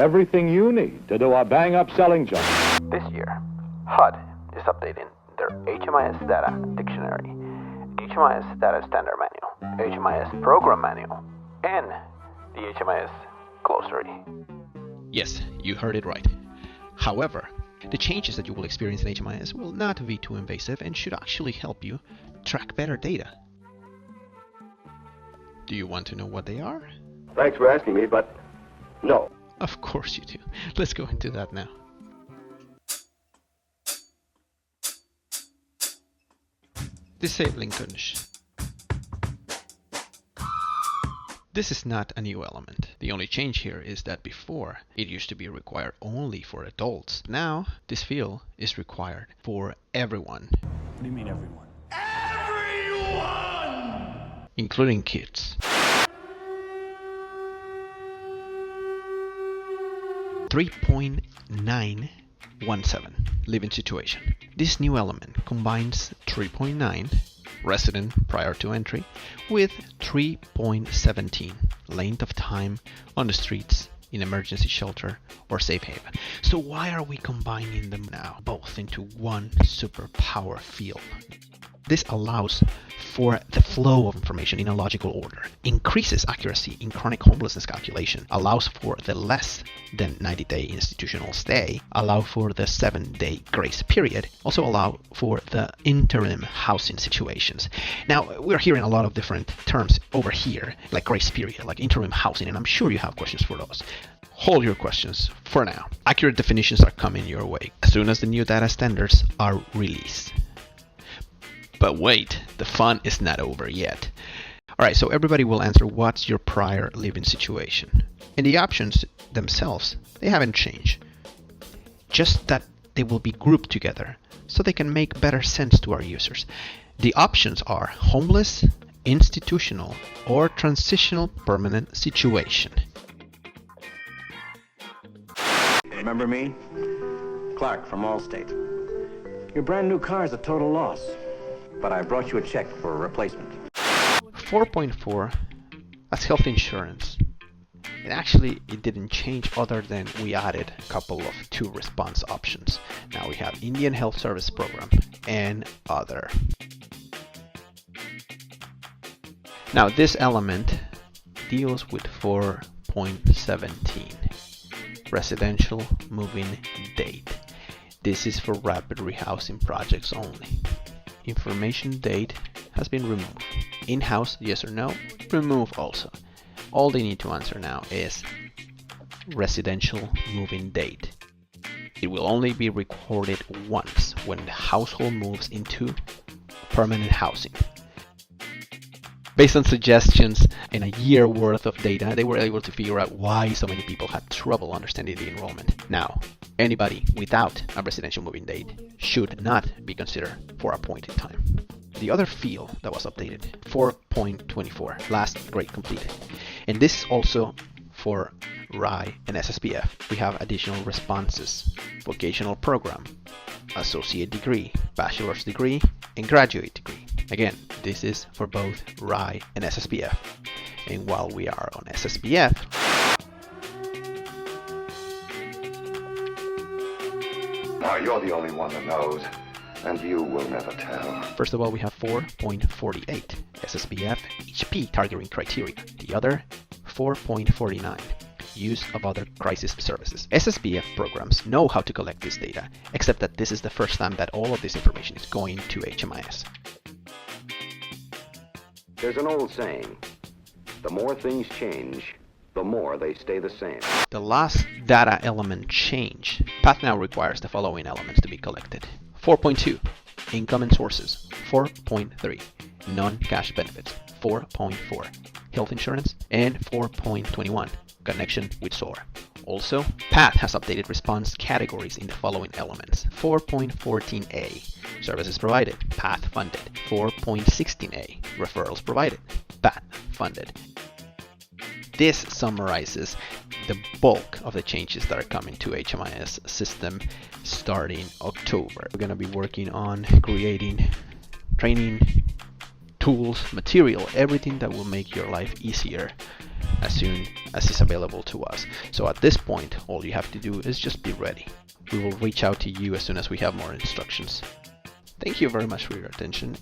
everything you need to do a bang-up selling job. This year, HUD is updating their HMIS data dictionary, HMIS data standard manual, HMIS program manual, and the HMIS glossary. Yes, you heard it right. However, the changes that you will experience in HMIS will not be too invasive and should actually help you track better data. Do you want to know what they are? Thanks for asking me, but no. Of course you do. Let's go into that now. Disabling condition. This is not a new element. The only change here is that before, it used to be required only for adults. Now, this field is required for everyone. What do you mean everyone? Everyone! Including kids. 3.917 living situation. This new element combines 3.9 resident prior to entry with 3.17 length of time on the streets in emergency shelter or safe haven. So why are we combining them now both into one superpower field? This allows for the flow of information in a logical order, increases accuracy in chronic homelessness calculation, allows for the less than 90-day institutional stay, allow for the 7-day grace period, also allow for the interim housing situations. Now, we're hearing a lot of different terms over here, like grace period, like interim housing, and I'm sure you have questions for those. Hold your questions for now. Accurate definitions are coming your way as soon as the new data standards are released. But wait, the fun is not over yet. Alright, so everybody will answer what's your prior living situation. And the options themselves, they haven't changed. Just that they will be grouped together so they can make better sense to our users. The options are homeless, institutional, or transitional permanent situation. Remember me? Clark from Allstate. Your brand new car is a total loss, but I brought you a check for a replacement. 4.4, that's health insurance. And actually, it didn't change other than we added a couple of 2 response options. Now we have Indian Health Service Program and other. Now this element deals with 4.17, residential move-in date. This is for rapid rehousing projects only. Information date has been removed. In-house, yes or no? Remove also. All they need to answer now is residential move-in date. It will only be recorded once when the household moves into permanent housing. Based on suggestions and a year worth of data, they were able to figure out why so many people had trouble understanding the enrollment. Now, anybody without a residential moving date should not be considered for a point in time. The other field that was updated, 4.24, last grade completed. And this also for RI and SSVF. We have additional responses, vocational program, associate degree, bachelor's degree, and graduate degree. Again, this is for both RI and SSVF. And while we are on SSVF, Now you're the only one that knows, and you will never tell. first of all, we have 4.48 SSVF HP targeting criteria. The other, 4.49 use of other crisis services. SSVF programs know how to collect this data, except that this is the first time that all of this information is going to HMIS. There's an old saying, the more things change, the more they stay the same. The last data element change. Path now requires the following elements to be collected. 4.2, income and sources. 4.3, non-cash benefits. 4.4, health insurance. And 4.21, connection with SOAR. Also, Path has updated response categories in the following elements. 4.14a, services provided, Path funded. 4.16a, referrals provided, Path funded. This summarizes the bulk of the changes that are coming to HMIS system starting October. We're going to be working on creating training, tools, material, everything that will make your life easier as soon as is available to us. So at this point, all you have to do is just be ready. We will reach out to you as soon as we have more instructions. Thank you very much for your attention.